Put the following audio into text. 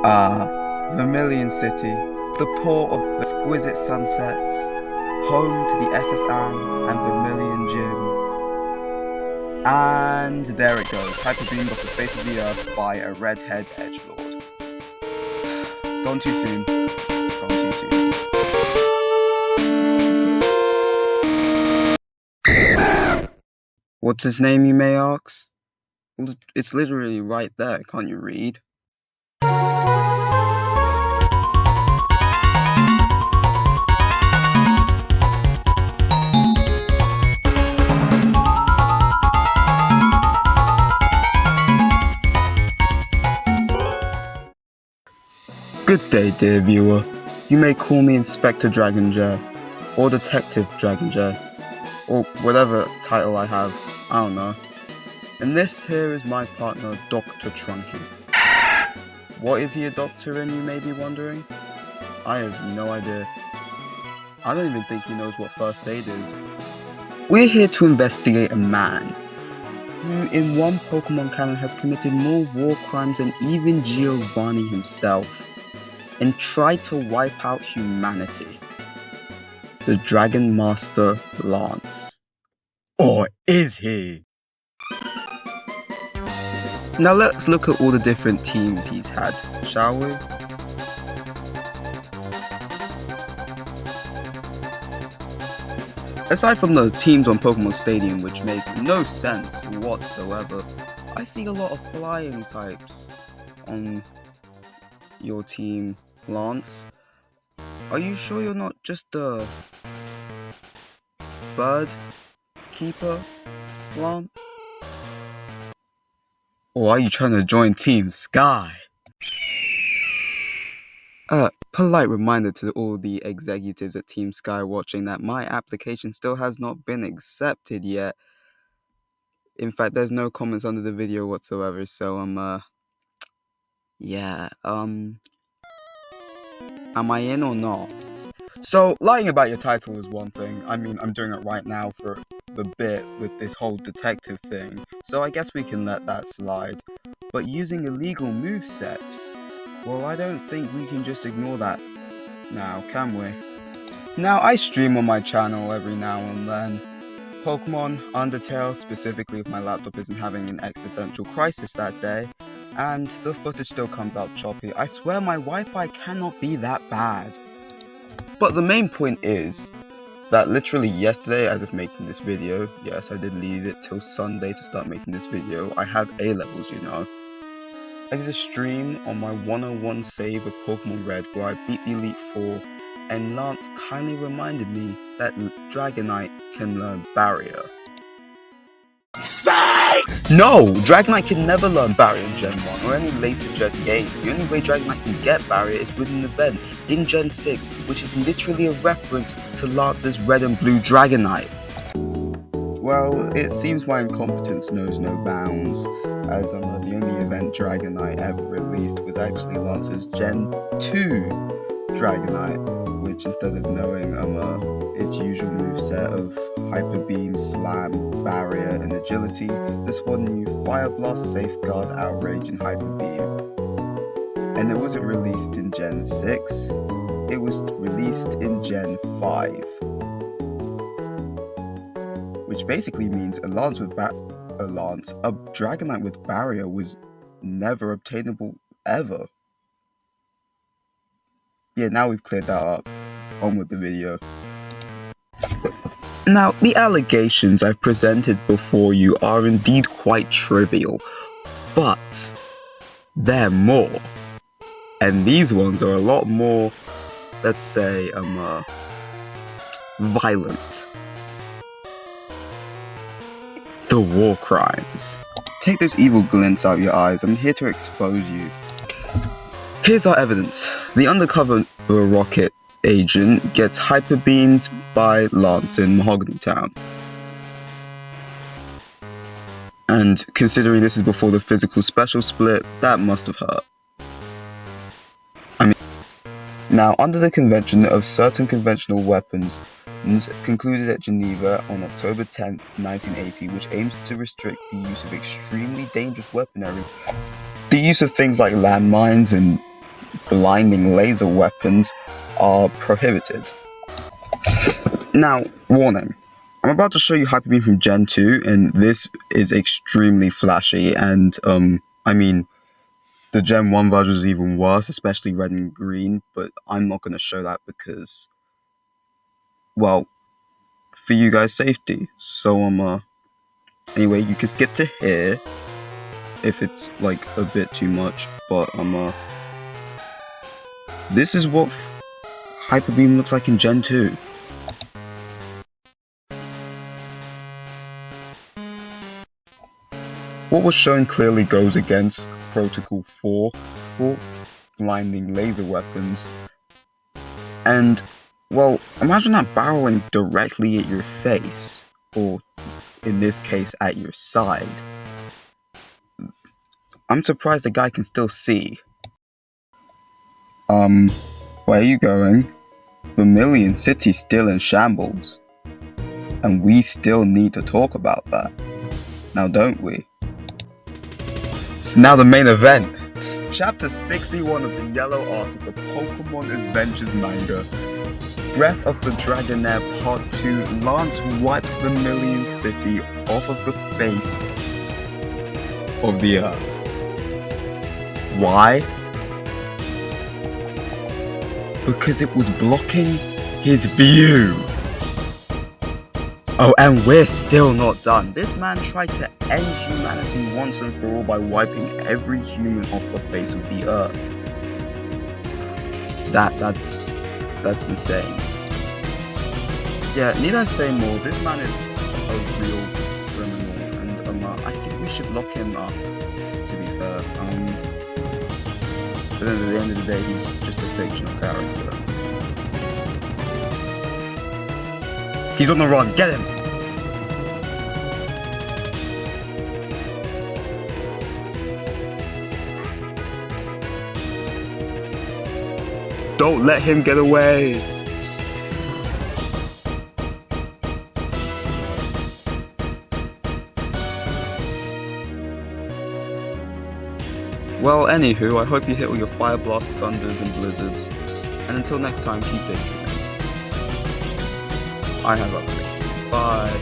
Vermilion City, the port of exquisite sunsets, home to the SS Anne and Vermilion Gym. And there it goes, hyperbeamed off the face of the earth by a redhead edgelord. Gone too soon. Gone too soon. What's his name, you may ask? Well, it's literally right there, can't you read? Good day, dear viewer. You may call me Inspector Dragonjay, or Detective Dragonjay, or whatever title I have, I don't know. And this here is my partner, Dr. Trunky. What is he a doctor in, you may be wondering? I have no idea. I don't even think he knows what first aid is. We're here to investigate a man who in one Pokemon canon has committed more war crimes than even Giovanni himself, and tried to wipe out humanity. The Dragon Master Lance. Or is he? Now let's look at all the different teams he's had, shall we? Aside from the teams on Pokemon Stadium, which make no sense whatsoever, I see a lot of flying types on your team, Lance. Are you sure you're not just a bird keeper, Lance? Or are you trying to join Team Sky? Polite reminder to all the executives at Team Sky watching that my application still has not been accepted yet. In fact, there's no comments under the video whatsoever, so am I in or not? So, lying about your title is one thing. I mean, I'm doing it right now for the bit with this whole detective thing, so I guess we can let that slide. But using illegal movesets, well, I don't think we can just ignore that now, can we? Now, I stream on my channel every now and then. Pokemon, Undertale, specifically if my laptop isn't having an existential crisis that day, and the footage still comes out choppy. I swear my Wi-Fi cannot be that bad. But the main point is that literally yesterday, as of making this video, yes, I did leave it till Sunday to start making this video. I have A-levels, you know. I did a stream on my 101 save of Pokemon Red where I beat the Elite Four, and Lance kindly reminded me that Dragonite can learn Barrier. No! Dragonite can never learn Barrier in Gen 1 or any later Gen games. The only way Dragonite can get Barrier is with an event in Gen 6, which is literally a reference to Lance's Red and Blue Dragonite. Well, it seems my incompetence knows no bounds, as the only event Dragonite ever released was actually Lance's Gen 2 Dragonite, which instead of knowing its usual moveset of Hyper Beam, Slam, Barrier, and Agility, this one knew Fire Blast, Safeguard, Outrage, and Hyper Beam. And it wasn't released in Gen 6, it was released in Gen 5. Which basically means a Dragonite with Barrier was never obtainable ever. Yeah, now we've cleared that up. On with the video. Now, the allegations I've presented before you are indeed quite trivial, but they're more. And these ones are a lot more, let's say, violent. The war crimes. Take those evil glints out your eyes, I'm here to expose you. Here's our evidence. The undercover Rocket agent gets hyper-beamed by Lance in Mahogany Town. And considering this is before the physical special split, that must have hurt. Now, under the Convention of Certain Conventional Weapons, concluded at Geneva on October 10, 1980, which aims to restrict the use of extremely dangerous weaponry, the use of things like landmines and blinding laser weapons are prohibited. Now, warning. I'm about to show you Hyper Beam from Gen 2, and this is extremely flashy, and, the Gen 1 version is even worse, especially red and green, but I'm not going to show that because, well, for you guys' safety. So, anyway, you can skip to here if it's, like, a bit too much, but, this is what Hyper Beam looks like in Gen 2. What was shown clearly goes against Protocol 4 for blinding laser weapons. And, well, imagine that barreling directly at your face, or in this case, at your side. I'm surprised the guy can still see. Where are you going? Vermilion City's still in shambles. And we still need to talk about that. Now don't we? So now the main event. Chapter 61 of the Yellow Arc of the Pokémon Adventures manga. Breath of the Dragonair Part 2. Lance wipes Vermilion City off of the face of the Earth. Why? Because it was blocking his view. Oh, and we're still not done. This man tried to end humanity once and for all by wiping every human off the face of the Earth. That's insane. Yeah, need I say more? This man is a real criminal, and I think we should lock him up. To be fair, but then at the end of the day, he's just a fictional character. He's on the run, get him! Don't let him get away! Well, anywho, I hope you hit all your Fire Blast, Thunders, and Blizzards. And until next time, keep daydreaming. I have updates. Bye.